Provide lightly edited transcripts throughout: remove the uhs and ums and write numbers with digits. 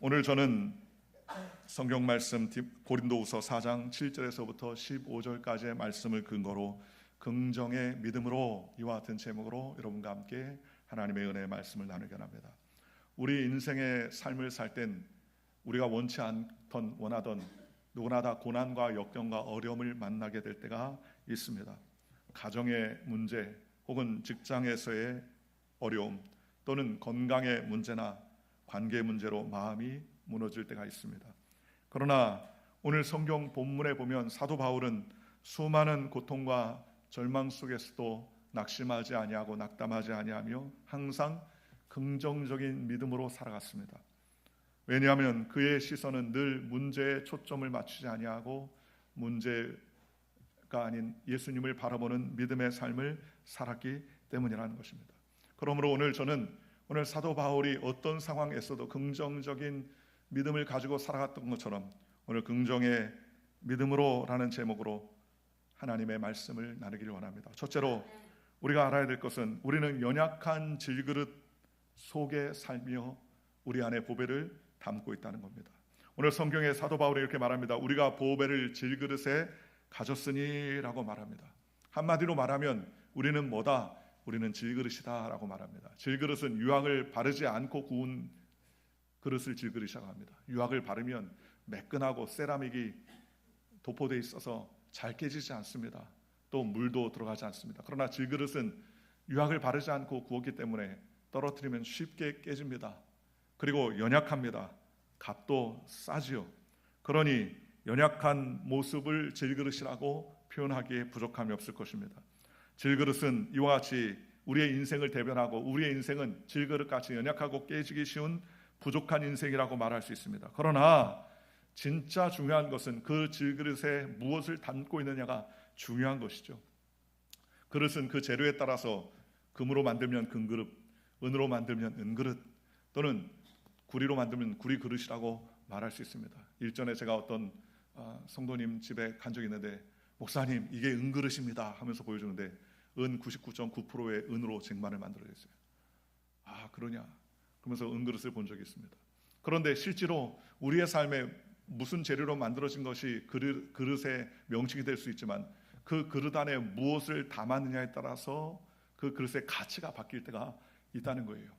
오늘 저는 성경 말씀 고린도후서 4장 7절에서부터 15절까지의 말씀을 근거로 긍정의 믿음으로 이와 같은 제목으로 여러분과 함께 하나님의 은혜의 말씀을 나누게 합니다. 우리 인생의 삶을 살 땐 우리가 원치 않던 원하던 누구나 다 고난과 역경과 어려움을 만나게 될 때가 있습니다. 가정의 문제 혹은 직장에서의 어려움 또는 건강의 문제나 관계 문제로 마음이 무너질 때가 있습니다. 그러나 오늘 성경 본문에 보면 사도 바울은 수많은 고통과 절망 속에서도 낙심하지 아니하고 낙담하지 아니하며 항상 긍정적인 믿음으로 살아갔습니다. 왜냐하면 그의 시선은 늘 문제에 초점을 맞추지 아니하고 문제가 아닌 예수님을 바라보는 믿음의 삶을 살았기 때문이라는 것입니다. 그러므로 오늘 사도 바울이 어떤 상황에서도 긍정적인 믿음을 가지고 살아갔던 것처럼 오늘 긍정의 믿음으로라는 제목으로 하나님의 말씀을 나누기를 원합니다. 첫째로 우리가 알아야 될 것은 우리는 연약한 질그릇 속에 살며 우리 안에 보배를 담고 있다는 겁니다. 오늘 성경에 사도 바울이 이렇게 말합니다. 우리가 보배를 질그릇에 가졌으니 라고 말합니다. 한마디로 말하면 우리는 뭐다? 우리는 질그릇이다 라고 말합니다. 질그릇은 유황을 바르지 않고 구운 그릇을 질그릇이라고 합니다. 유황을 바르면 매끈하고 세라믹이 도포되어 있어서 잘 깨지지 않습니다. 또 물도 들어가지 않습니다. 그러나 질그릇은 유황을 바르지 않고 구웠기 때문에 떨어뜨리면 쉽게 깨집니다. 그리고 연약합니다. 값도 싸지요. 그러니 연약한 모습을 질그릇이라고 표현하기에 부족함이 없을 것입니다. 질그릇은 이와 같이 우리의 인생을 대변하고 우리의 인생은 질그릇같이 연약하고 깨지기 쉬운 부족한 인생이라고 말할 수 있습니다. 그러나 진짜 중요한 것은 그 질그릇에 무엇을 담고 있느냐가 중요한 것이죠. 그릇은 그 재료에 따라서 금으로 만들면 금그릇, 은으로 만들면 은그릇, 또는 구리로 만들면 구리그릇이라고 말할 수 있습니다. 일전에 제가 어떤 성도님 집에 간 적이 있는데 목사님 이게 은그릇입니다 하면서 보여주는데 은 99.9%의 은으로 쟁반을 만들어냈어요. 아 그러냐? 그러면서 은그릇을 본 적이 있습니다. 그런데 실제로 우리의 삶에 무슨 재료로 만들어진 것이 그릇의 명칭이 될 수 있지만 그 그릇 안에 무엇을 담았느냐에 따라서 그 그릇의 가치가 바뀔 때가 있다는 거예요.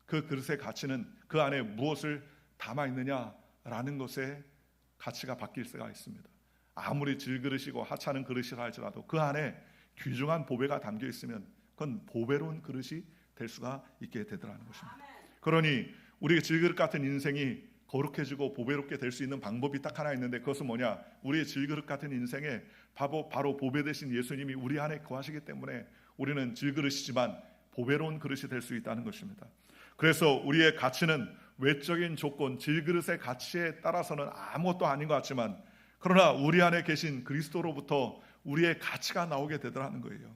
그 그릇의 가치는 그 안에 무엇을 담아 있느냐라는 것에 가치가 바뀔 때가 있습니다. 아무리 질그릇이고 하찮은 그릇이라 할지라도 그 안에 귀중한 보배가 담겨 있으면 그건 보배로운 그릇이 될 수가 있게 되더라는 것입니다. 그러니 우리의 질그릇 같은 인생이 거룩해지고 보배롭게 될 수 있는 방법이 딱 하나 있는데 그것은 뭐냐? 우리의 질그릇 같은 인생에 바로 보배 되신 예수님이 우리 안에 거하시기 때문에 우리는 질그릇이지만 보배로운 그릇이 될 수 있다는 것입니다. 그래서 우리의 가치는 외적인 조건, 질그릇의 가치에 따라서는 아무것도 아닌 것 같지만 그러나 우리 안에 계신 그리스도로부터 우리의 가치가 나오게 되더라는 거예요.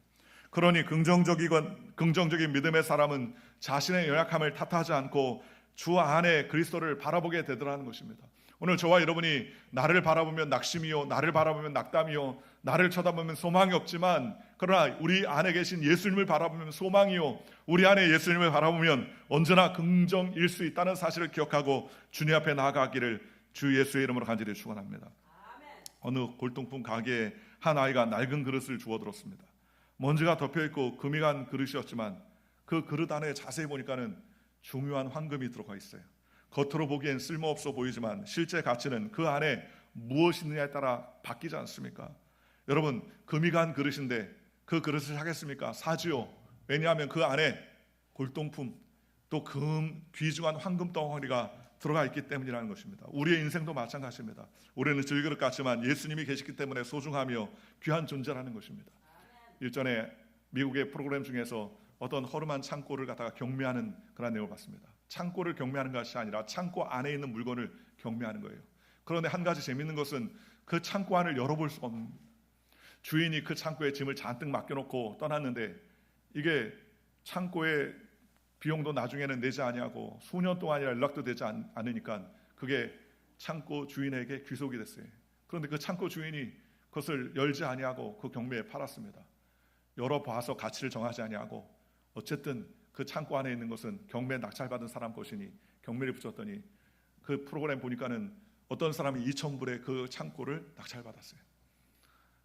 그러니 긍정적인 믿음의 사람은 자신의 연약함을 탓하지 않고 주 안에 그리스도를 바라보게 되더라는 것입니다. 오늘 저와 여러분이 나를 바라보면 낙심이요, 나를 바라보면 낙담이요, 나를 쳐다보면 소망이 없지만 그러나 우리 안에 계신 예수님을 바라보면 소망이요, 우리 안에 예수님을 바라보면 언제나 긍정일 수 있다는 사실을 기억하고 주님 앞에 나아가기를 주 예수의 이름으로 간절히 축원합니다. 어느 골동품 가게에 한 아이가 낡은 그릇을 주워들었습니다. 먼지가 덮여있고 금이 간 그릇이었지만 그 그릇 안에 자세히 보니까는 중요한 황금이 들어가 있어요. 겉으로 보기엔 쓸모없어 보이지만 실제 가치는 그 안에 무엇이 있느냐에 따라 바뀌지 않습니까? 여러분 금이 간 그릇인데 그 그릇을 사겠습니까? 사지요. 왜냐하면 그 안에 골동품 또 귀중한 황금 덩어리가 들어가 있기 때문이라는 것입니다. 우리의 인생도 마찬가지입니다. 우리는 질그릇 같지만 예수님이 계시기 때문에 소중하며 귀한 존재라는 것입니다. 일전에 미국의 프로그램 중에서 어떤 허름한 창고를 갖다가 경매하는 그런 내용을 봤습니다. 창고를 경매하는 것이 아니라 창고 안에 있는 물건을 경매하는 거예요. 그런데 한 가지 재밌는 것은 그 창고 안을 열어볼 수가 없는 겁니다. 주인이 그 창고에 짐을 잔뜩 맡겨놓고 떠났는데 이게 창고에 비용도 나중에는 내지 아니하고 수년 동안이나 연락도 되지 않으니까 그게 창고 주인에게 귀속이 됐어요. 그런데 그 창고 주인이 그것을 열지 아니하고 그 경매에 팔았습니다. 열어봐서 가치를 정하지 아니하고 어쨌든 그 창고 안에 있는 것은 경매 낙찰받은 사람 것이니 경매를 붙였더니 그 프로그램 보니까는 어떤 사람이 2,000불의 그 창고를 낙찰받았어요.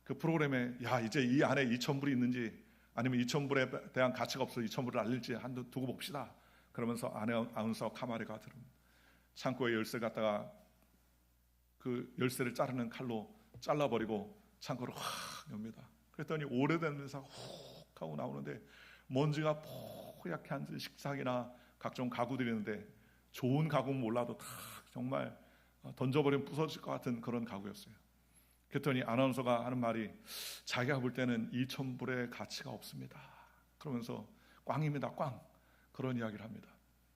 그 프로그램에 야 이제 이 안에 2,000불이 있는지 아니면 2,000불에 대한 가치가 없어 2,000불을 알릴지 한번 두고 봅시다. 그러면서 아나운서 카마레가 들은 창고에 열쇠 갖다가 그 열쇠를 자르는 칼로 잘라버리고 창고를 확 엽니다. 그랬더니 오래된 면사가 훅 하고 나오는데 먼지가 뽀얗게 앉은 식탁이나 각종 가구들이 있는데 좋은 가구는 몰라도 다 정말 던져버리면 부서질 것 같은 그런 가구였어요. 그랬더니 아나운서가 하는 말이 자기가 볼 때는 2,000불의 가치가 없습니다. 그러면서 꽝입니다. 꽝. 그런 이야기를 합니다.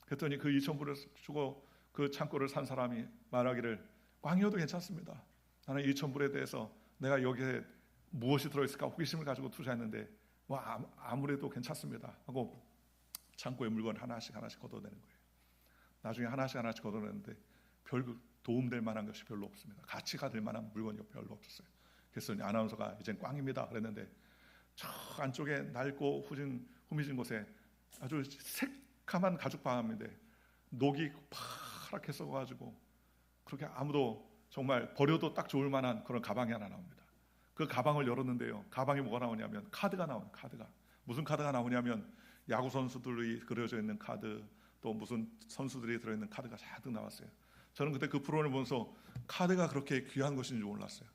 그랬더니 그 2,000불을 주고 그 창고를 산 사람이 말하기를 꽝이어도 괜찮습니다. 나는 2,000불에 대해서 내가 여기에 무엇이 들어있을까 호기심을 가지고 투자했는데 뭐 아무래도 괜찮습니다 하고 창고에 물건 하나씩 걷어내는 거예요. 나중에 하나씩 걷어내는데 별 도움될 만한 것이 별로 없습니다. 가치가 될 만한 물건이 별로 없었어요. 그래서 아나운서가 이젠 꽝입니다 그랬는데 저 안쪽에 낡고 후미진 곳에 아주 새카만 가죽방인데 녹이 파랗게 썩어가지고 그렇게 아무도 정말 버려도 딱 좋을 만한 그런 가방이 하나 나옵니다. 그 가방을 열었는데요, 가방에 뭐가 나오냐면 카드가 나와요. 카드가 무슨 카드가 나오냐면 야구 선수들이 그려져 있는 카드, 또 무슨 선수들이 들어있는 카드가 잔뜩 나왔어요. 저는 그때 그 프로그램을 보면서 카드가 그렇게 귀한 것인 줄 몰랐어요.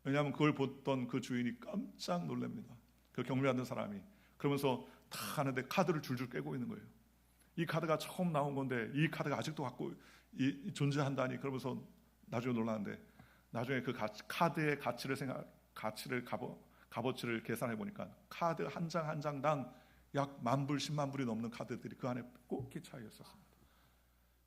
왜냐하면 그걸 보던 그 주인이 깜짝 놀랍니다. 그 경매하는 사람이 그러면서 다 하는데 카드를 줄줄 깨고 있는 거예요. 이 카드가 처음 나온 건데 이 카드가 아직도 갖고 존재한다니. 그러면서 나중에 놀랐는데 나중에 그 카드의 값어치를 계산해 보니까 카드 한 장 한 장당 약 10,000불, 100,000불이 넘는 카드들이 그 안에 꼭 차여 있었습니다.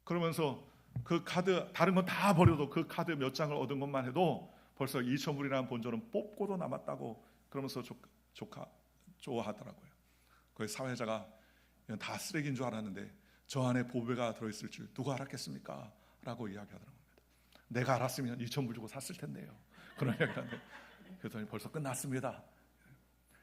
그러면서 그 카드 다른 건 다 버려도 그 카드 몇 장을 얻은 것만 해도 벌써 2,000불이라는 본전은 뽑고도 남았다고 그러면서 좋아하더라고요. 그 사회자가 이건 다 쓰레기인 줄 알았는데 저 안에 보배가 들어있을 줄 누가 알았겠습니까? 라고 이야기하더라고요. 내가 알았으면 2,000불 주고 샀을 텐데요. 그런 이야기를 하는데 그랬더니 벌써 끝났습니다.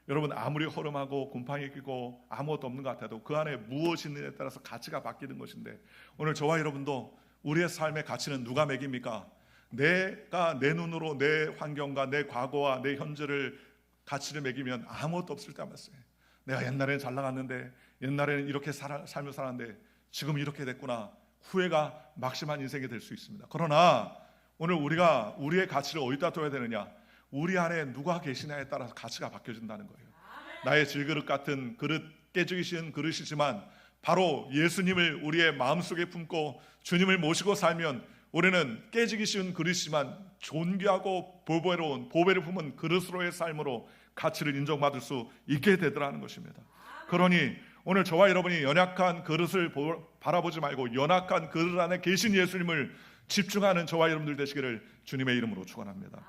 여러분 아무리 허름하고 곰팡이 끼고 아무것도 없는 것 같아도 그 안에 무엇이 있느냐에 따라서 가치가 바뀌는 것인데 오늘 저와 여러분도 우리의 삶의 가치는 누가 매깁니까? 내가 내 눈으로 내 환경과 내 과거와 내 현재를 가치를 매기면 아무것도 없을 때 말이에요. 내가 옛날에는 잘 나갔는데 옛날에는 이렇게 삶을 살았는데 지금 이렇게 됐구나. 후회가 막심한 인생이 될 수 있습니다. 그러나 오늘 우리가 우리의 가치를 어디다 둬야 되느냐? 우리 안에 누가 계시냐에 따라서 가치가 바뀌어진다는 거예요. 나의 질그릇 같은 그릇, 깨지기 쉬운 그릇이지만 바로 예수님을 우리의 마음속에 품고 주님을 모시고 살면 우리는 깨지기 쉬운 그릇이지만 존귀하고 보배를 품은 그릇으로의 삶으로 가치를 인정받을 수 있게 되더라는 것입니다. 그러니 오늘 저와 여러분이 연약한 그릇을 바라보지 말고 연약한 그릇 안에 계신 예수님을 집중하는 저와 여러분들 되시기를 주님의 이름으로 축원합니다.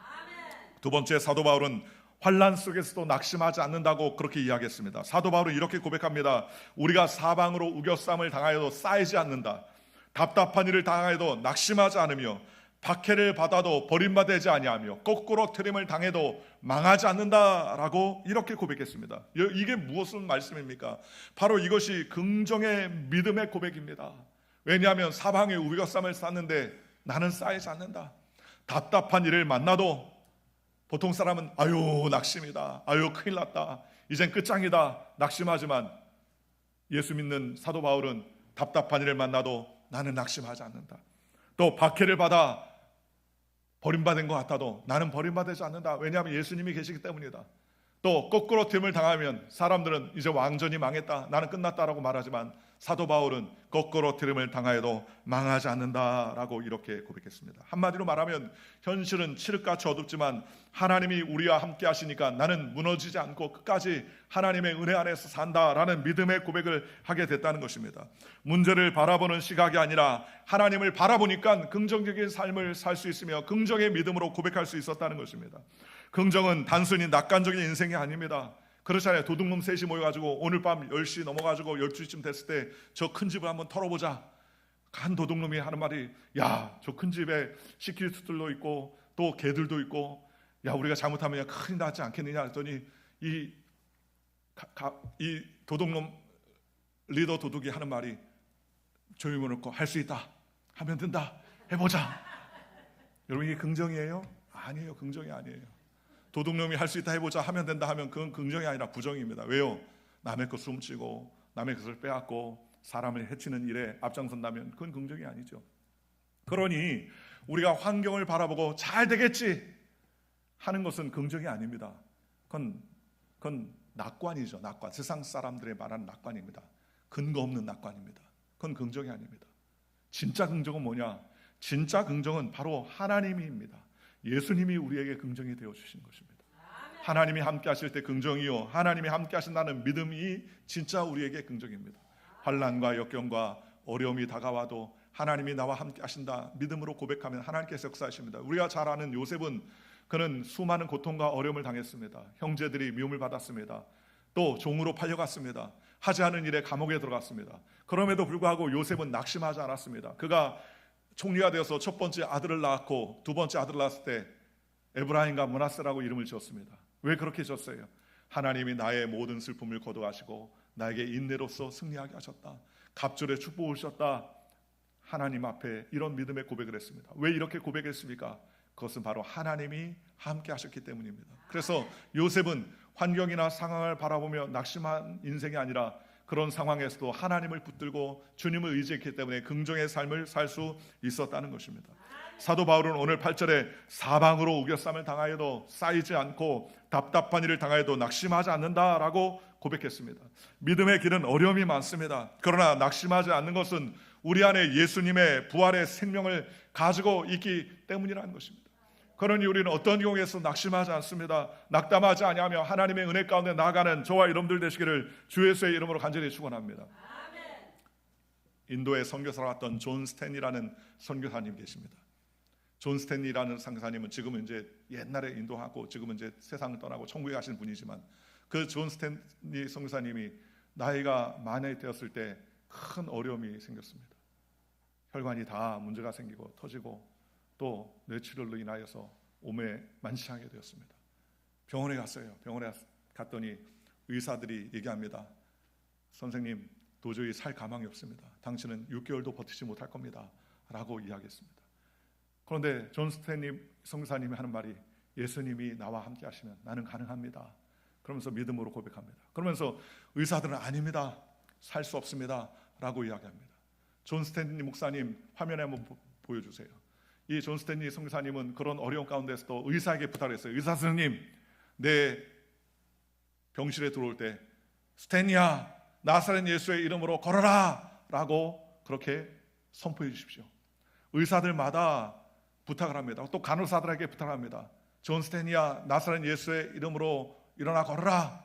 두 번째, 사도 바울은 환난 속에서도 낙심하지 않는다고 그렇게 이야기했습니다. 사도 바울은 이렇게 고백합니다. 우리가 사방으로 우겨쌈을 당하여도 쌓이지 않는다. 답답한 일을 당하여도 낙심하지 않으며 박해를 받아도 버림받지 아니하며 거꾸로 트림을 당해도 망하지 않는다라고 이렇게 고백했습니다. 이게 무슨 말씀입니까? 바로 이것이 긍정의 믿음의 고백입니다. 왜냐하면 사방에 우겨쌈을 쌓는데 나는 쌓이지 않는다. 답답한 일을 만나도 보통 사람은 아유 낙심이다, 아유 큰일 났다, 이젠 끝장이다 낙심하지만 예수 믿는 사도 바울은 답답한 일을 만나도 나는 낙심하지 않는다. 또 박해를 받아 버림받은 것 같아도 나는 버림받지 않는다. 왜냐하면 예수님이 계시기 때문이다. 또 거꾸로 됨을 당하면 사람들은 이제 완전히 망했다, 나는 끝났다라고 말하지만 사도 바울은 거꾸로 트림을 당하여도 망하지 않는다라고 이렇게 고백했습니다. 한마디로 말하면 현실은 칠흑같이 어둡지만 하나님이 우리와 함께 하시니까 나는 무너지지 않고 끝까지 하나님의 은혜 안에서 산다라는 믿음의 고백을 하게 됐다는 것입니다. 문제를 바라보는 시각이 아니라 하나님을 바라보니까 긍정적인 삶을 살 수 있으며 긍정의 믿음으로 고백할 수 있었다는 것입니다. 긍정은 단순히 낙관적인 인생이 아닙니다. 그렇잖아요. 도둑놈 셋이 모여가지고 오늘 밤 10시 넘어가지고 12시쯤 됐을 때 저 큰 집을 한번 털어보자. 한 도둑놈이 하는 말이 야, 저 큰 집에 시키리스들도 있고 또 개들도 있고 야, 우리가 잘못하면 큰일 나지 않겠느냐 했더니 이 도둑놈 리더 도둑이 하는 말이 조용히 놓고 할 수 있다, 하면 된다, 해보자. 여러분, 이게 긍정이에요? 아니에요. 긍정이 아니에요. 도둑놈이 할 수 있다, 해보자, 하면 된다 하면 그건 긍정이 아니라 부정입니다. 왜요? 남의 것 훔치고 남의 것을 빼앗고 사람을 해치는 일에 앞장선다면 그건 긍정이 아니죠. 그러니 우리가 환경을 바라보고 잘 되겠지 하는 것은 긍정이 아닙니다. 그건 낙관이죠. 낙관. 세상 사람들의 말하는 낙관입니다. 근거 없는 낙관입니다. 그건 긍정이 아닙니다. 진짜 긍정은 뭐냐? 진짜 긍정은 바로 하나님입니다. 예수님이 우리에게 긍정이 되어주신 것입니다. 하나님이 함께 하실 때 긍정이요, 하나님이 함께 하신다는 믿음이 진짜 우리에게 긍정입니다. 환난과 역경과 어려움이 다가와도 하나님이 나와 함께 하신다 믿음으로 고백하면 하나님께서 역사하십니다. 우리가 잘 아는 요셉은 그는 수많은 고통과 어려움을 당했습니다. 형제들이 미움을 받았습니다. 또 종으로 팔려갔습니다. 하지 않은 일에 감옥에 들어갔습니다. 그럼에도 불구하고 요셉은 낙심하지 않았습니다. 그가 총리가 되어서 첫 번째 아들을 낳았고 두 번째 아들을 낳았을 때 에브라임과 므낫세라고 이름을 지었습니다. 왜 그렇게 지었어요? 하나님이 나의 모든 슬픔을 거두하시고 나에게 인내로서 승리하게 하셨다. 갑절에 축복을 주셨다. 하나님 앞에 이런 믿음의 고백을 했습니다. 왜 이렇게 고백했습니까? 그것은 바로 하나님이 함께 하셨기 때문입니다. 그래서 요셉은 환경이나 상황을 바라보며 낙심한 인생이 아니라 그런 상황에서도 하나님을 붙들고 주님을 의지했기 때문에 긍정의 삶을 살 수 있었다는 것입니다. 사도 바울은 오늘 8절에 사방으로 우겨쌈을 당하여도 쌓이지 않고 답답한 일을 당하여도 낙심하지 않는다라고 고백했습니다. 믿음의 길은 어려움이 많습니다. 그러나 낙심하지 않는 것은 우리 안에 예수님의 부활의 생명을 가지고 있기 때문이라는 것입니다. 그러니 우리는 어떤 경우에서 낙심하지 않습니다. 낙담하지 아니하며 하나님의 은혜 가운데 나아가는 저와 여러분들 되시기를 주 예수의 이름으로 간절히 축원합니다. 인도에 선교사로 왔던 존 스탠리라는 선교사님 계십니다. 존 스탠리라는 선교사님은 지금은 이제 옛날에 인도하고 지금은 이제 세상을 떠나고 천국에 가신 분이지만 그 존 스탠리 선교사님이 나이가 많이 되었을 때 큰 어려움이 생겼습니다. 혈관이 다 문제가 생기고 터지고 또 뇌출혈로 인하여서 몸에 만취하게 되었습니다. 병원에 갔어요. 병원에 갔더니 의사들이 얘기합니다. 선생님, 도저히 살 가망이 없습니다. 당신은 6개월도 버티지 못할 겁니다 라고 이야기했습니다. 그런데 존 스탠리 선교사님이 하는 말이 예수님이 나와 함께 하시면 나는 가능합니다. 그러면서 믿음으로 고백합니다. 그러면서 의사들은 아닙니다. 살 수 없습니다 라고 이야기합니다. 존 스탠리 목사님 화면에 한번 보여주세요. 이 존 스탠리 선교사님은 그런 어려운 가운데서도 의사에게 부탁을 했어요. 의사 선생님, 내 병실에 들어올 때 스탠리야, 나사렛 예수의 이름으로 걸어라 라고 그렇게 선포해 주십시오. 의사들마다 부탁을 합니다. 또 간호사들에게 부탁을 합니다. 존 스탠리야, 나사렛 예수의 이름으로 일어나 걸어라,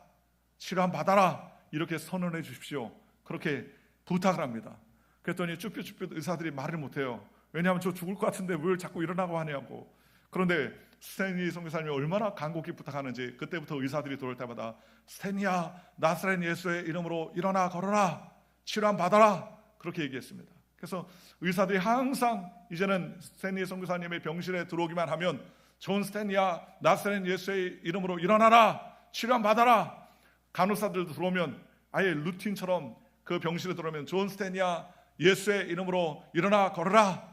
치료함 받아라, 이렇게 선언해 주십시오. 그렇게 부탁을 합니다. 그랬더니 쭈뼛쭈뼛 의사들이 말을 못해요. 왜냐하면 저 죽을 것 같은데 왜 자꾸 일어나고 하냐고. 그런데 스탠리 선교사님이 얼마나 간곡히 부탁하는지 그때부터 의사들이 들어올 때마다 스탠리야, 나사렛 예수의 이름으로 일어나 걸어라, 치료함 받아라, 그렇게 얘기했습니다. 그래서 의사들이 항상 이제는 스탠리 선교사님의 병실에 들어오기만 하면 존 스탠리야, 나사렛 예수의 이름으로 일어나라, 치료함 받아라. 간호사들도 들어오면 아예 루틴처럼 그 병실에 들어오면 존 스탠리야, 예수의 이름으로 일어나 걸어라,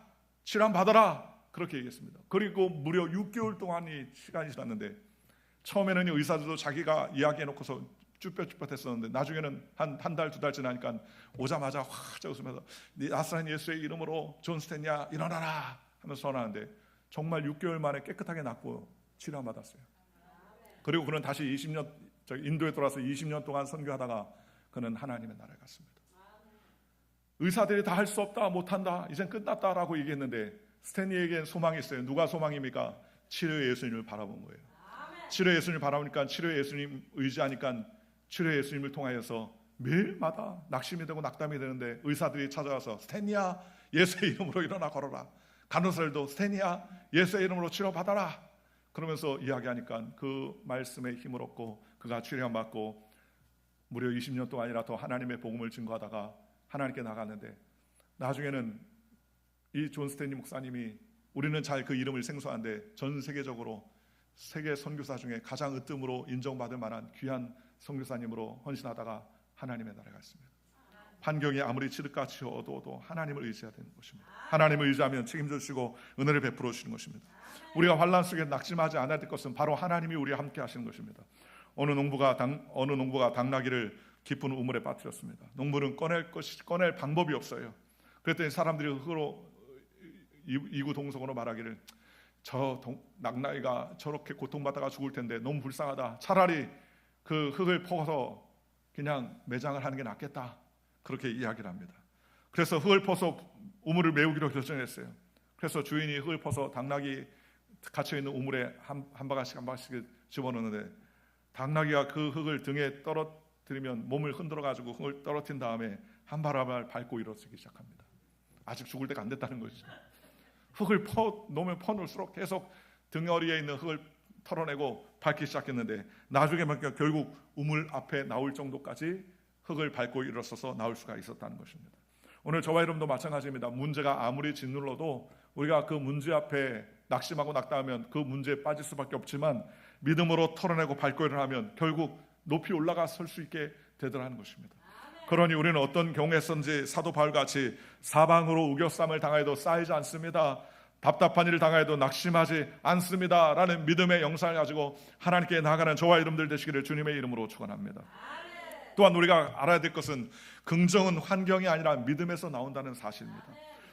치료함 받아라, 그렇게 얘기했습니다. 그리고 무려 6개월 동안이 시간이 지났는데 처음에는 의사들도 자기가 이야기해놓고서 쭈뼛쭈뼛했었는데 나중에는 한 달, 두 달 지나니까 오자마자 확 웃으면서 나사렛 예수의 이름으로 존 스탠리야 일어나라 하면서 선언하는데 정말 6개월 만에 깨끗하게 낫고 치료 받았어요. 그리고 그는 다시 인도에 돌아서 20년 동안 선교하다가 그는 하나님의 나라에 갔습니다. 의사들이 다 할 수 없다, 못한다, 이젠 끝났다라고 얘기했는데 스탠리에겐 소망이 있어요. 누가 소망입니까? 치료의 예수님을 바라본 거예요. 치료의 예수님을 바라보니까 치료의 예수님 의지하니까 치료의 예수님을 통하여서 매일마다 낙심이 되고 낙담이 되는데 의사들이 찾아와서 스탠리야, 예수의 이름으로 일어나 걸어라. 간호사들도 스탠리야, 예수의 이름으로 치료받아라. 그러면서 이야기하니까 그 말씀에 힘을 얻고 그가 치료를 받고 무려 20년 동안이나 더 하나님의 복음을 증거하다가 하나님께 나갔는데 나중에는 이 존 스탠리 목사님이 우리는 잘 그 이름을 생소한데 전 세계적으로 세계 선교사 중에 가장 으뜸으로 인정받을 만한 귀한 선교사님으로 헌신하다가 하나님의 나라에 갔습니다. 환경이 아무리 지륵같이 어두워도 하나님을 의지해야 되는 것입니다. 하나님을 의지하면 책임져 주시고 은혜를 베풀어 주시는 것입니다. 우리가 환난 속에 낙심하지 않아야 될 것은 바로 하나님이 우리와 함께 하시는 것입니다. 어느 농부가 당나귀를 깊은 우물에 빠뜨렸습니다. 농부는 꺼낼 방법이 없어요. 그랬더니 사람들이 흙으로 이구동성으로 말하기를, 저 낙나귀가 저렇게 고통받다가 죽을 텐데 너무 불쌍하다. 차라리 그 흙을 퍼서 그냥 매장을 하는 게 낫겠다. 그렇게 이야기를 합니다. 그래서 흙을 퍼서 우물을 메우기로 결정했어요. 그래서 주인이 흙을 퍼서 당나귀 갇혀있는 우물에 한 바가지씩 집어넣는데, 당나귀가 그 흙을 등에 떨어뜨리면 몸을 흔들어가지고 흙을 떨어뜨린 다음에 한 발 한 발 밟고 일어서기 시작합니다. 아직 죽을 때가 안 됐다는 것이죠. 흙을 퍼놓을수록 계속 등어리에 있는 흙을 털어내고 밟기 시작했는데, 나중에 결국 우물 앞에 나올 정도까지 흙을 밟고 일어서서 나올 수가 있었다는 것입니다. 오늘 저와 여러분도 마찬가지입니다. 문제가 아무리 짓눌러도 우리가 그 문제 앞에 낙심하고 낙담하면 그 문제에 빠질 수밖에 없지만, 믿음으로 털어내고 밟고 일어나면 결국 높이 올라가 설 수 있게 되더라는 것입니다. 그러니 우리는 어떤 경우에선지 사도 바울같이 사방으로 우겨쌈을 당하여도 쌓이지 않습니다. 답답한 일을 당하여도 낙심하지 않습니다. 라는 믿음의 영상을 가지고 하나님께 나아가는 저와 여러분들 되시기를 주님의 이름으로 축원합니다. 또한 우리가 알아야 될 것은 긍정은 환경이 아니라 믿음에서 나온다는 사실입니다.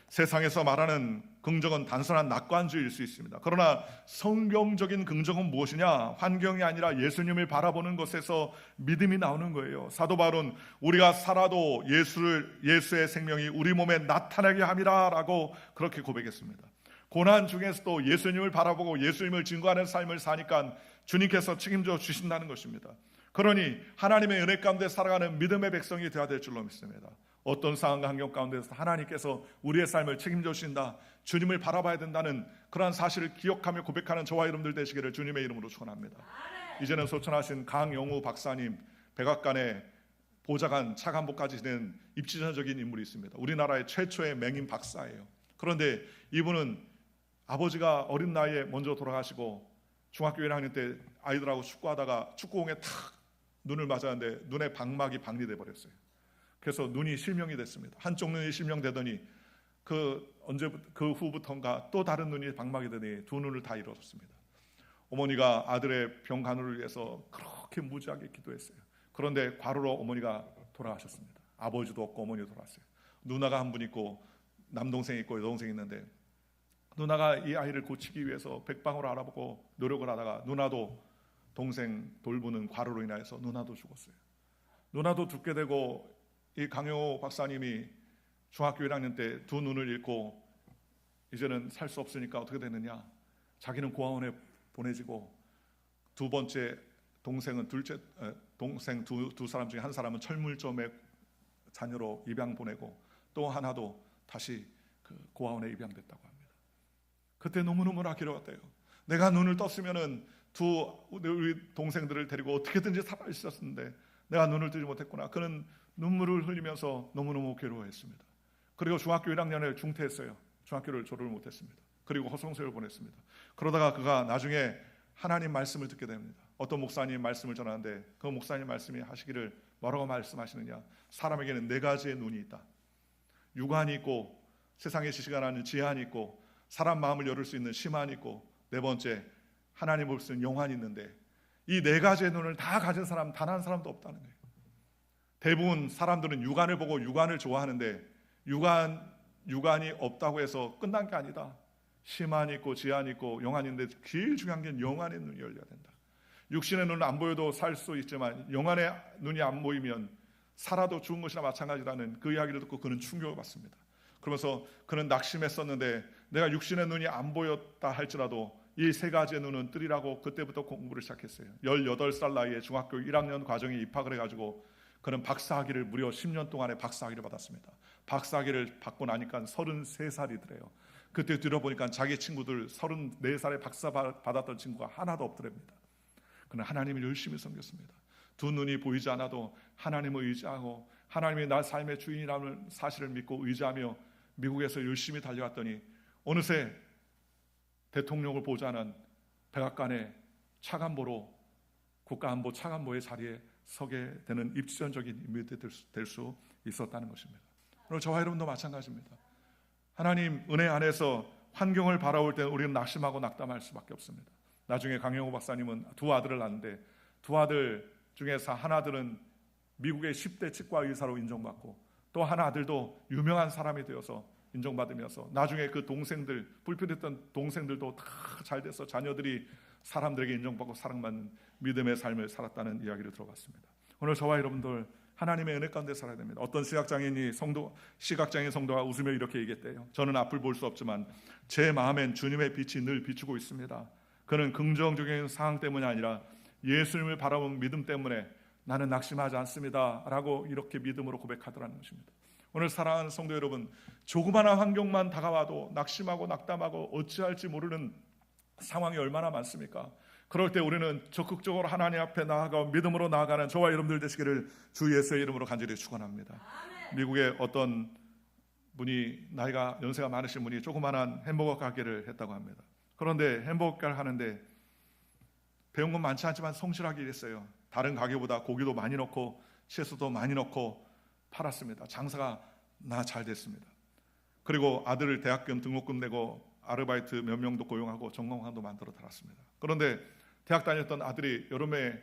세상에서 말하는 긍정은 단순한 낙관주의일 수 있습니다. 그러나 성경적인 긍정은 무엇이냐? 환경이 아니라 예수님을 바라보는 것에서 믿음이 나오는 거예요. 사도 바울은 우리가 살아도 예수의 생명이 우리 몸에 나타나게 함이라 라고 그렇게 고백했습니다. 고난 중에서도 예수님을 바라보고 예수님을 증거하는 삶을 사니까 주님께서 책임져 주신다는 것입니다. 그러니 하나님의 은혜 가운데 살아가는 믿음의 백성이 되어야 될 줄로 믿습니다. 어떤 상황과 환경 가운데서 하나님께서 우리의 삶을 책임져 주신다, 주님을 바라봐야 된다는 그러한 사실을 기억하며 고백하는 저와 여러분들 되시기를 주님의 이름으로 축원합니다. 이제는 소천하신 강영우 박사님, 백악관의 보좌관 차관보까지 지낸 입지전적인 인물이 있습니다. 우리나라의 최초의 맹인 박사예요. 그런데 이분은 아버지가 어린 나이에 먼저 돌아가시고 중학교 1학년 때 아이들하고 축구하다가 축구공에 탁 눈을 맞았는데 눈에 방막이 박리돼 버렸어요. 그래서 눈이 실명이 됐습니다. 한쪽 눈이 실명되더니 그 후부터인가 또 다른 눈이 방막이 되더니 두 눈을 다 잃었습니다. 어머니가 아들의 병 간호를 위해서 그렇게 무지하게 기도했어요. 그런데 과로로 어머니가 돌아가셨습니다. 아버지도 없고 어머니도 돌아갔어요. 누나가 한 분 있고 남동생이 있고 여동생이 있는데, 누나가 이 아이를 고치기 위해서 백방으로 알아보고 노력을 하다가 누나도 동생 돌보는 과로로 인해서 누나도 죽었어요. 누나도 죽게 되고 이 강영호 박사님이 중학교 1학년 때 두 눈을 잃고 이제는 살 수 없으니까 어떻게 되느냐, 자기는 고아원에 보내지고 두 번째 동생은 동생 두 사람 중에 한 사람은 철물점에 자녀로 입양 보내고 또 하나도 다시 그 고아원에 입양됐다고 합니다. 그때 너무너무 아끼러웠대요. 내가 눈을 떴으면은 우리 동생들을 데리고 어떻게든지 살아 있었는데 내가 눈을 뜨지 못했구나. 그는 눈물을 흘리면서 너무너무 괴로워했습니다. 그리고 중학교 1학년에 중퇴했어요. 중학교를 졸업을 못했습니다. 그리고 허송세를 보냈습니다. 그러다가 그가 나중에 하나님 말씀을 듣게 됩니다. 어떤 목사님 말씀을 전하는데 그 목사님 말씀이 하시기를 뭐라고 말씀하시느냐, 사람에게는 네 가지의 눈이 있다. 육안이 있고 세상의 지식을 아는 지한이 있고 사람 마음을 열을 수 있는 심한이 있고 네 번째 하나님 볼 수 있는 영안이 있는데, 이 네 가지의 눈을 다 가진 사람 단 한 사람도 없다는 거예요. 대부분 사람들은 육안을 보고 육안을 좋아하는데 육안이 없다고 해서 끝난 게 아니다. 심한이 있고 지한이 있고 영안이 있는데 제일 중요한 게 영안의 눈이 열려야 된다. 육신의 눈은 안 보여도 살 수 있지만 영안의 눈이 안 보이면 살아도 죽은 것이나 마찬가지라는 그 이야기를 듣고 그는 충격을 받습니다. 그러면서 그는 낙심했었는데 내가 육신의 눈이 안 보였다 할지라도 이 세 가지의 눈은 뜨리라고 그때부터 공부를 시작했어요. 18살 나이에 중학교 1학년 과정에 입학을 해가지고 그는 박사학위를 무려 10년 동안에 박사학위를 받았습니다. 박사학위를 받고 나니까 33살이더래요. 그때 들어보니까 자기 친구들 34살에 박사 받았던 친구가 하나도 없더랍니다. 그는 하나님을 열심히 섬겼습니다. 두 눈이 보이지 않아도 하나님을 의지하고 하나님이 나 삶의 주인이라는 사실을 믿고 의지하며 미국에서 열심히 달려왔더니 어느새 대통령을 보좌하는 백악관의 차관보로 국가안보 차관보의 자리에 서게 되는 입지전적인 인물이 될 수 있었다는 것입니다. 오늘 저와 여러분도 마찬가지입니다. 하나님 은혜 안에서 환경을 바라볼 때는 우리는 낙심하고 낙담할 수밖에 없습니다. 나중에 강영호 박사님은 두 아들을 낳는데 두 아들 중에서 한 아들은 미국의 10대 치과 의사로 인정받고 또 한 아들도 유명한 사람이 되어서 인정받으면서 나중에 그 동생들, 불필요했던 동생들도 다 잘 돼서 자녀들이 사람들에게 인정받고 사랑받는 믿음의 삶을 살았다는 이야기를 들어봤습니다. 오늘 저와 여러분들 하나님의 은혜 가운데 살아야 됩니다. 어떤 시각장애인 성도가 웃으며 이렇게 얘기했대요. 저는 앞을 볼 수 없지만 제 마음엔 주님의 빛이 늘 비추고 있습니다. 그는 긍정적인 상황 때문이 아니라 예수님을 바라보는 믿음 때문에 나는 낙심하지 않습니다 라고 이렇게 믿음으로 고백하더라는 것입니다. 오늘 사랑하는 성도 여러분, 조그마한 환경만 다가와도 낙심하고 낙담하고 어찌할지 모르는 상황이 얼마나 많습니까? 그럴 때 우리는 적극적으로 하나님 앞에 나아가 믿음으로 나아가는 저와 여러분들 되시기를 주 예수의 이름으로 간절히 축원합니다. 미국의 어떤 분이 연세가 많으신 분이 조그마한 햄버거 가게를 했다고 합니다. 그런데 햄버거 가게를 하는데 배운 건 많지 않지만 성실하게 일했어요. 다른 가게보다 고기도 많이 넣고 채소도 많이 넣고 팔았습니다. 장사가 잘 됐습니다. 그리고 아들을 대학금 등록금 내고 아르바이트 몇 명도 고용하고 전공학도 만들어 달았습니다. 그런데 대학 다녔던 아들이 여름에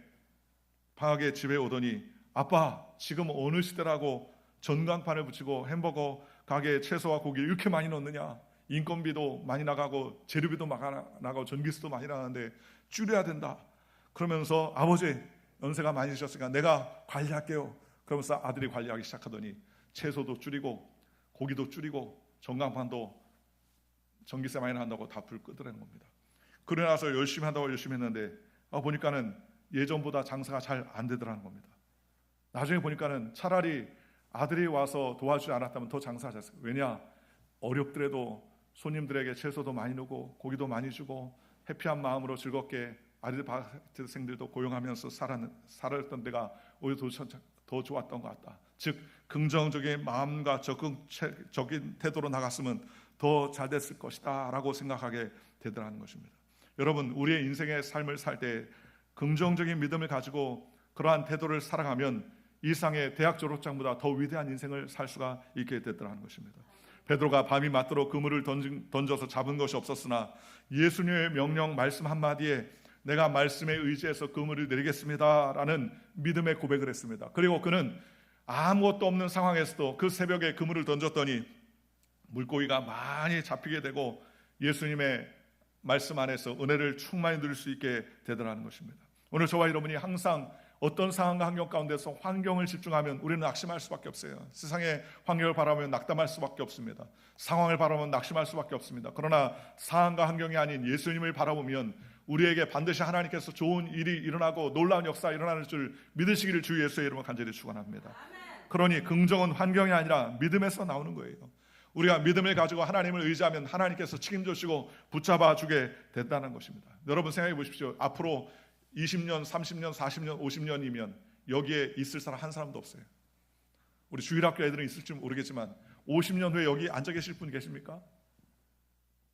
방학에 집에 오더니 아빠 지금 어느 시대라고 전광판을 붙이고 햄버거 가게에 채소와 고기를 이렇게 많이 넣느냐, 인건비도 많이 나가고 재료비도 나가고 전기세도 많이 나가는데 줄여야 된다. 그러면서 아버지 연세가 많이 드셨으니까 내가 관리할게요. 그러면서 아들이 관리하기 시작하더니 채소도 줄이고 고기도 줄이고 전광판도 전기세 많이 나간다고 다 불 끄더라는 겁니다. 그러고 나서 열심히 한다고 열심히 했는데 보니까는 예전보다 장사가 잘 안 되더라는 겁니다. 나중에 보니까는 차라리 아들이 와서 도와주지 않았다면 더 장사가 잘 됐어요. 왜냐? 어렵더라도 손님들에게 채소도 많이 넣고 고기도 많이 주고 해피한 마음으로 즐겁게 아르바이트생들도 고용하면서 살았던 데가 오히려 더 좋았던 것 같다. 즉 긍정적인 마음과 적극적인 태도로 나갔으면 더 잘 됐을 것이다 라고 생각하게 되더라는 것입니다. 여러분, 우리의 인생의 삶을 살 때 긍정적인 믿음을 가지고 그러한 태도를 살아가면 이상의 대학 졸업장보다 더 위대한 인생을 살 수가 있게 되더라는 것입니다. 베드로가 밤이 맞도록 그물을 던져서 잡은 것이 없었으나 예수님의 명령 말씀 한마디에 내가 말씀에 의지해서 그물을 내리겠습니다 라는 믿음의 고백을 했습니다. 그리고 그는 아무것도 없는 상황에서도 그 새벽에 그물을 던졌더니 물고기가 많이 잡히게 되고 예수님의 말씀 안에서 은혜를 충만히 누릴 수 있게 되더라는 것입니다. 오늘 저와 여러분이 항상 어떤 상황과 환경 가운데서 환경을 집중하면 우리는 낙심할 수밖에 없어요. 세상의 환경을 바라보면 낙담할 수밖에 없습니다. 상황을 바라보면 낙심할 수밖에 없습니다. 그러나 상황과 환경이 아닌 예수님을 바라보면 우리에게 반드시 하나님께서 좋은 일이 일어나고 놀라운 역사가 일어나는 줄 믿으시기를 주 예수의 이름으로 간절히 축원합니다. 그러니 긍정은 환경이 아니라 믿음에서 나오는 거예요. 우리가 믿음을 가지고 하나님을 의지하면 하나님께서 책임져 주시고 붙잡아 주게 된다는 것입니다. 여러분 생각해 보십시오. 앞으로 20년, 30년, 40년, 50년이면 여기에 있을 사람 한 사람도 없어요. 우리 주일학교 애들은 있을지 모르겠지만 50년 후에 여기 앉아 계실 분 계십니까?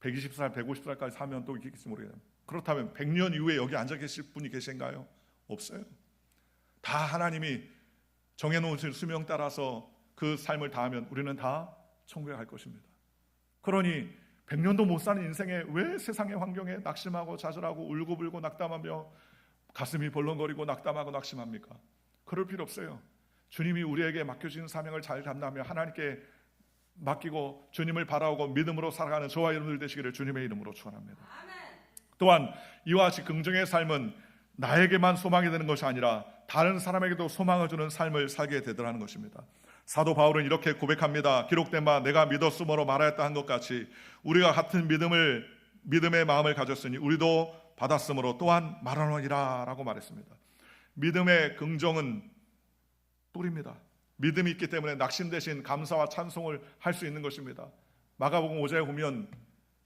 120살, 150살까지 사면 또 있겠지 모르겠어요. 그렇다면 100년 이후에 여기 앉아 계실 분이 계신가요? 없어요. 다 하나님이 정해놓으신 수명 따라서 그 삶을 다하면 우리는 다 천국에 갈 것입니다. 그러니 100년도 못 사는 인생에 왜 세상의 환경에 낙심하고 좌절하고 울고불고 낙담하며 가슴이 벌렁거리고 낙담하고 낙심합니까? 그럴 필요 없어요. 주님이 우리에게 맡겨주신 사명을 잘 감당하며 하나님께 맡기고 주님을 바라보고 믿음으로 살아가는 저와 여러분들 되시기를 주님의 이름으로 축원합니다. 또한 이와 같이 긍정의 삶은 나에게만 소망이 되는 것이 아니라 다른 사람에게도 소망을 주는 삶을 살게 되더라는 것입니다. 사도 바울은 이렇게 고백합니다. 기록된 바 내가 믿었으므로 말하였다 한 것 같이 우리가 같은 믿음의 마음을 가졌으니 우리도 받았으므로 또한 말하노니라 라고 말했습니다. 믿음의 긍정은 뿔입니다. 믿음이 있기 때문에 낙심 대신 감사와 찬송을 할 수 있는 것입니다. 마가복음 5장에 보면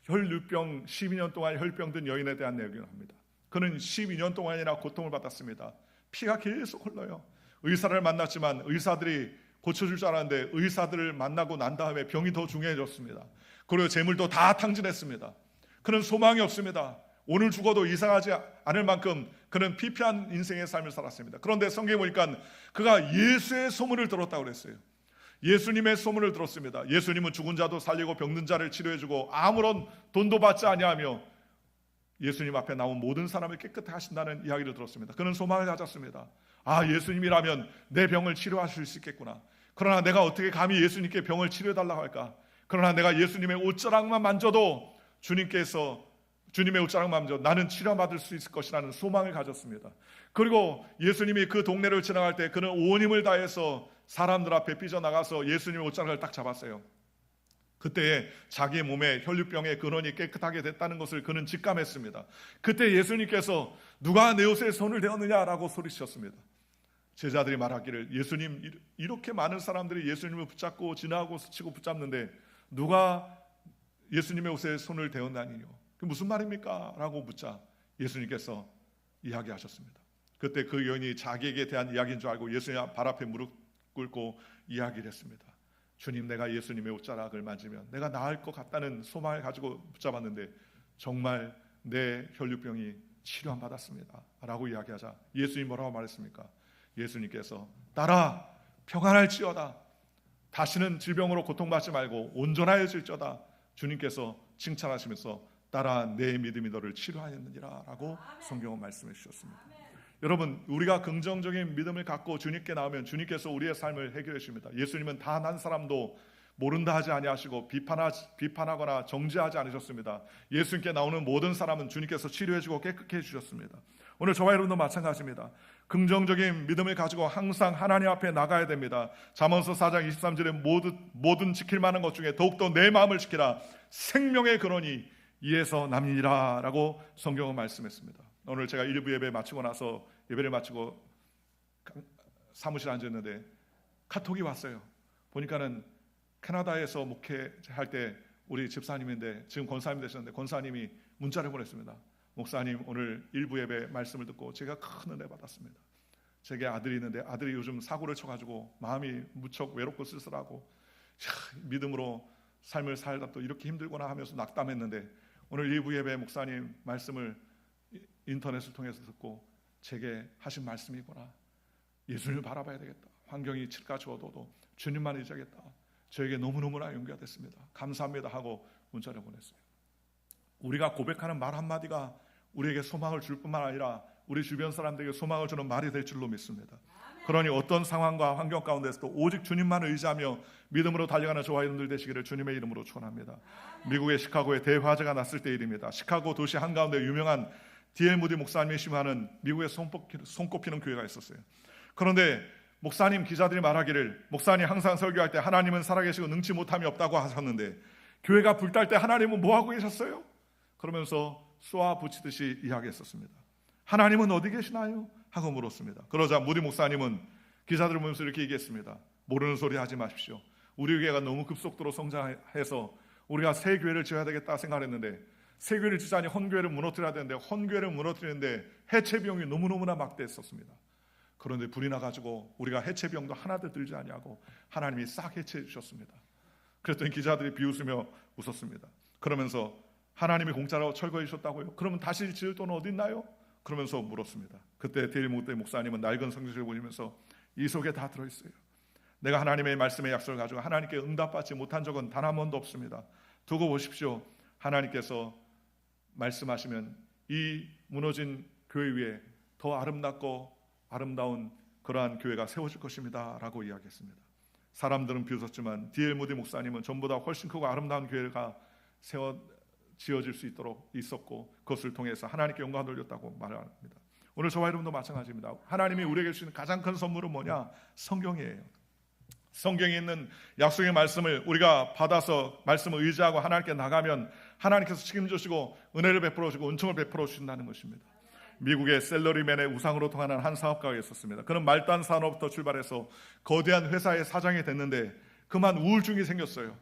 혈류병 12년 동안 혈병 든 여인에 대한 내용을 합니다. 그는 12년 동안이나 고통을 받았습니다. 피가 계속 흘러요. 의사를 만났지만 의사들이 고쳐줄 줄 알았는데 의사들을 만나고 난 다음에 병이 더 중요해졌습니다. 그리고 재물도 다 탕진했습니다. 그는 소망이 없습니다. 오늘 죽어도 이상하지 않을 만큼 그는 피폐한 인생의 삶을 살았습니다. 그런데 성경에 보니까 그가 예수의 소문을 들었다고 그랬어요. 예수님의 소문을 들었습니다. 예수님은 죽은 자도 살리고 병든 자를 치료해주고 아무런 돈도 받지 아니하며 예수님 앞에 나온 모든 사람을 깨끗하게 하신다는 이야기를 들었습니다. 그는 소망을 가졌습니다. 아, 예수님이라면 내 병을 치료하실 수 있겠구나. 그러나 내가 어떻게 감히 예수님께 병을 치료해달라고 할까? 그러나 내가 예수님의 옷자락만 만져도 주님의 옷자락만 만져도 나는 치료받을 수 있을 것이라는 소망을 가졌습니다. 그리고 예수님이 그 동네를 지나갈 때 그는 온 힘을 다해서 사람들 앞에 삐져나가서 예수님의 옷자락을 딱 잡았어요. 그때 자기의 몸에 혈류병의 근원이 깨끗하게 됐다는 것을 그는 직감했습니다. 그때 예수님께서 누가 내 옷에 손을 대었느냐라고 소리치셨습니다. 제자들이 말하기를, 예수님, 이렇게 많은 사람들이 예수님을 붙잡고 지나가고 스치고 붙잡는데 누가 예수님의 옷에 손을 대었나니요? 그게 무슨 말입니까? 라고 묻자 예수님께서 이야기하셨습니다. 그때 그 여인이 자기에게 대한 이야기인 줄 알고 예수님 발 앞에 무릎 꿇고 이야기를 했습니다. 주님, 내가 예수님의 옷자락을 만지면 내가 나을 것 같다는 소망을 가지고 붙잡았는데 정말 내 혈류병이 치료함 받았습니다 라고 이야기하자 예수님 뭐라고 말했습니까? 예수님께서 따라 평안할지어다, 다시는 질병으로 고통받지 말고 온전하여질지어다. 주님께서 칭찬하시면서 따라 내 믿음이 너를 치료하였느니라 라고 성경은 말씀해 주셨습니다. 여러분, 우리가 긍정적인 믿음을 갖고 주님께 나오면 주님께서 우리의 삶을 해결해 주십니다. 예수님은 단 한 사람도 모른다 하지 아니하시고 비판하거나 정죄하지 않으셨습니다. 예수님께 나오는 모든 사람은 주님께서 치료해주고 깨끗게 해주셨습니다. 오늘 저와 여러분도 마찬가지입니다. 긍정적인 믿음을 가지고 항상 하나님 앞에 나가야 됩니다. 잠언서 4장 23절에 모든 지킬 만한 것 중에 더욱더 내 마음을 지키라, 생명의 근원이 이에서 남이니라 라고 성경은 말씀했습니다. 오늘 제가 1부 예배 마치고 나서 예배를 마치고 사무실에 앉았는데 카톡이 왔어요. 보니까는 캐나다에서 목회할 때 우리 집사님인데 지금 권사님 되셨는데 권사님이 문자를 보냈습니다. 목사님, 오늘 1부 예배 말씀을 듣고 제가 큰 은혜 받았습니다. 제게 아들이 있는데 아들이 요즘 사고를 쳐가지고 마음이 무척 외롭고 쓸쓸하고 믿음으로 삶을 살다 또 이렇게 힘들구나 하면서 낙담했는데 오늘 1부 예배 목사님 말씀을 인터넷을 통해서 듣고 제게 하신 말씀이구나. 예수님을 바라봐야 되겠다. 환경이 칠까지어도 주님만 의지하겠다. 저에게 너무너무나 용기가 됐습니다. 감사합니다 하고 문자를 보냈어요. 우리가 고백하는 말 한마디가 우리에게 소망을 줄 뿐만 아니라 우리 주변 사람들에게 소망을 주는 말이 될 줄로 믿습니다. 그러니 어떤 상황과 환경 가운데서도 오직 주님만 의지하며 믿음으로 달려가는 저와 여러분들 되시기를 주님의 이름으로 축원합니다. 미국의 시카고에 대화재가 났을 때 일입니다. 시카고 도시 한가운데 유명한 D.L. 무디 목사님이 심하는 미국에 손꼽히는 교회가 있었어요. 그런데 목사님 기자들이 말하기를, 목사님 항상 설교할 때 하나님은 살아계시고 능치 못함이 없다고 하셨는데 교회가 불탈 때 하나님은 뭐하고 계셨어요? 그러면서 쏘아 붙이듯이 이야기했었습니다. 하나님은 어디 계시나요? 하고 물었습니다. 그러자 무디 목사님은 기자들을 보면서 이렇게 얘기했습니다. 모르는 소리 하지 마십시오. 우리 교회가 너무 급속도로 성장해서 우리가 새 교회를 지어야 되겠다 생각했는데 새 교회를 지자니 헌교회를 무너뜨려야 되는데 헌교회를 무너뜨리는데 해체 비용이 너무너무나 막대했었습니다. 그런데 불이 나가지고 우리가 해체 비용도 하나도 들지 아니하고 하나님이 싹 해체해 주셨습니다. 그랬더니 기자들이 비웃으며 웃었습니다. 그러면서 하나님이 공짜로 철거해 주셨다고요? 그러면 다시 지을 돈은 어디 있나요? 그러면서 물었습니다. 그때 데일 무디 목사님은 낡은 성경을 보시면서 이 속에 다 들어있어요. 내가 하나님의 말씀의 약속을 가지고 하나님께 응답받지 못한 적은 단 한 번도 없습니다. 두고 보십시오. 하나님께서 말씀하시면 이 무너진 교회 위에 더 아름답고 아름다운 그러한 교회가 세워질 것입니다 라고 이야기했습니다. 사람들은 비웃었지만 D.L. 무디 목사님은 전보다 훨씬 크고 아름다운 교회가 지어질 수 있도록 있었고 그것을 통해서 하나님께 영광을 돌렸다고 말합니다. 오늘 저와 여러분도 마찬가지입니다. 하나님이 우리에게 주시는 가장 큰 선물은 뭐냐? 성경이에요. 성경에 있는 약속의 말씀을 우리가 받아서 말씀을 의지하고 하나님께 나가면 하나님께서 책임지시고 은혜를 베풀어 주시고 은총을 베풀어 주신다는 것입니다. 미국의 셀러리맨의 우상으로 통하는 한 사업가가 있었습니다. 그는 말도 안 산업부터 출발해서 거대한 회사의 사장이 됐는데 그만 우울증이 생겼어요.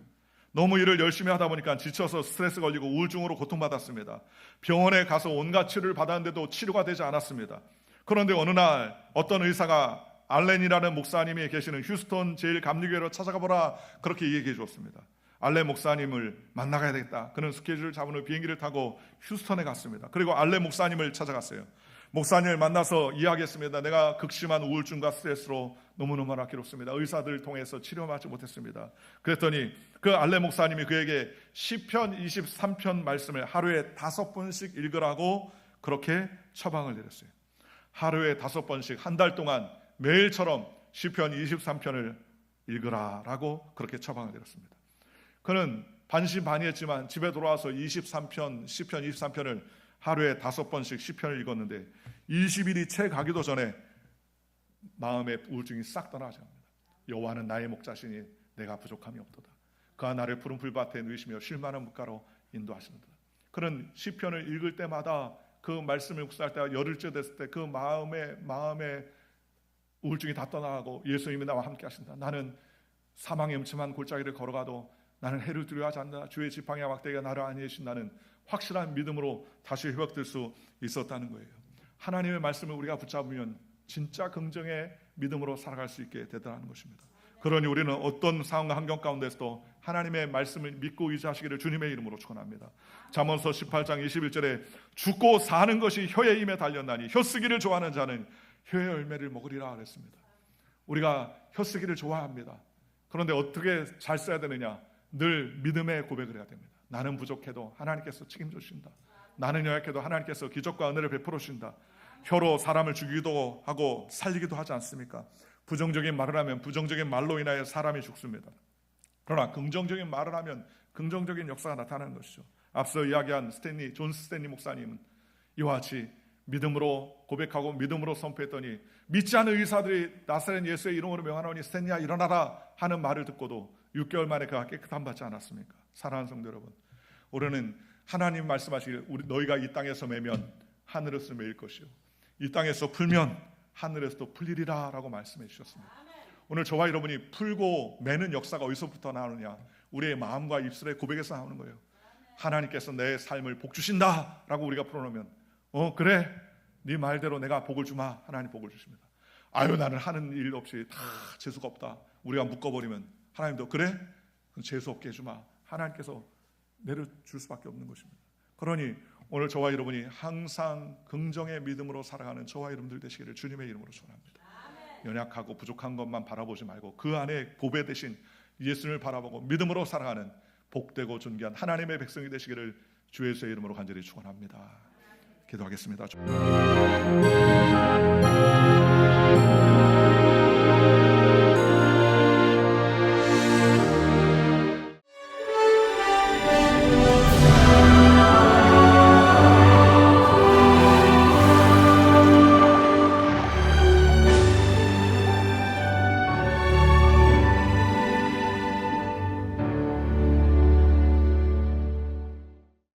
너무 일을 열심히 하다 보니까 지쳐서 스트레스 걸리고 우울증으로 고통받았습니다. 병원에 가서 온갖 치료를 받았는데도 치료가 되지 않았습니다. 그런데 어느 날 어떤 의사가 알렌이라는 목사님이 계시는 휴스턴 제1감리교회로 찾아가 보라 그렇게 얘기해 주었습니다. 알렌 목사님을 만나가야 되겠다. 그는 스케줄을 잡은 후 비행기를 타고 휴스턴에 갔습니다. 그리고 알렌 목사님을 찾아갔어요. 목사님을 만나서 이야기했습니다. 내가 극심한 우울증과 스트레스로 너무너무나 괴롭습니다. 의사들을 통해서 치료받지 못했습니다. 그랬더니 그 알레 목사님이 그에게 시편 23편 말씀을 하루에 5번씩 읽으라고 그렇게 처방을 내렸어요. 하루에 5번씩 한 달 동안 매일처럼 시편 23편을 읽으라라고 그렇게 처방을 내렸습니다. 그는 반신반의했지만 집에 돌아와서 23편, 시편 23편을 하루에 5번씩 시편을 읽었는데 20일이 채 가기도 전에 마음의 우울증이 싹 떠나지 않습니다. 여호와는 나의 목자시니 내가 부족함이 없도다. 그가 나를 푸른 풀밭에 누이시며 쉴 만한 물가로 인도하시는다. 그는 시편을 읽을 때마다 그 말씀을 묵상할 때가 열흘째 됐을 때 그 마음의 우울증이 다 떠나가고 예수님이 나와 함께 하신다. 나는 사망의 음침한 골짜기를 걸어가도 나는 해를 두려워하지 않는다. 주의 지팡이와 막대기가 나를 안위해 주신다는 확실한 믿음으로 다시 회복될 수 있었다는 거예요. 하나님의 말씀을 우리가 붙잡으면 진짜 긍정의 믿음으로 살아갈 수 있게 되더라는 것입니다. 그러니 우리는 어떤 상황과 환경 가운데서도 하나님의 말씀을 믿고 의지하시기를 주님의 이름으로 축원합니다. 잠언서 18장 21절에 죽고 사는 것이 혀의 힘에 달렸나니 혀쓰기를 좋아하는 자는 혀의 열매를 먹으리라 그랬습니다. 우리가 혀쓰기를 좋아합니다. 그런데 어떻게 잘 써야 되느냐? 늘 믿음의 고백을 해야 됩니다. 나는 부족해도 하나님께서 책임져 주신다. 나는 연약해도 하나님께서 기적과 은혜를 베풀어 주신다. 혀로 사람을 죽이기도 하고 살리기도 하지 않습니까? 부정적인 말을 하면 부정적인 말로 인하여 사람이 죽습니다. 그러나 긍정적인 말을 하면 긍정적인 역사가 나타나는 것이죠. 앞서 이야기한 존 스탠리 목사님은 이와 같이 믿음으로 고백하고 믿음으로 선포했더니 믿지 않는 의사들이 나사렛 예수의 이름으로 명하노니 스탠리야 일어나라 하는 말을 듣고도 6개월 만에 그가 깨끗함 받지 않았습니까? 사랑하는 성도 여러분, 우리는 하나님 말씀하시길 너희가 이 땅에서 매면 하늘에서 매일 것이요 이 땅에서 풀면 하늘에서도 풀리리라 라고 말씀해 주셨습니다. 오늘 저와 여러분이 풀고 매는 역사가 어디서부터 나오느냐? 우리의 마음과 입술의 고백에서 나오는 거예요. 하나님께서 내 삶을 복 주신다 라고 우리가 풀어놓으면 그래 네 말대로 내가 복을 주마. 하나님 복을 주십니다. 아유 나는 하는 일 없이 다 재수가 없다. 우리가 묶어버리면 하나님도 그래? 재수 없게 해주마. 하나님께서 내려줄 수밖에 없는 것입니다. 그러니 오늘 저와 여러분이 항상 긍정의 믿음으로 살아가는 저와 여러분들 되시기를 주님의 이름으로 축원합니다. 연약하고 부족한 것만 바라보지 말고 그 안에 보배 대신 예수님을 바라보고 믿음으로 살아가는 복되고 존귀한 하나님의 백성이 되시기를 주 예수의 이름으로 간절히 축원합니다. 기도하겠습니다.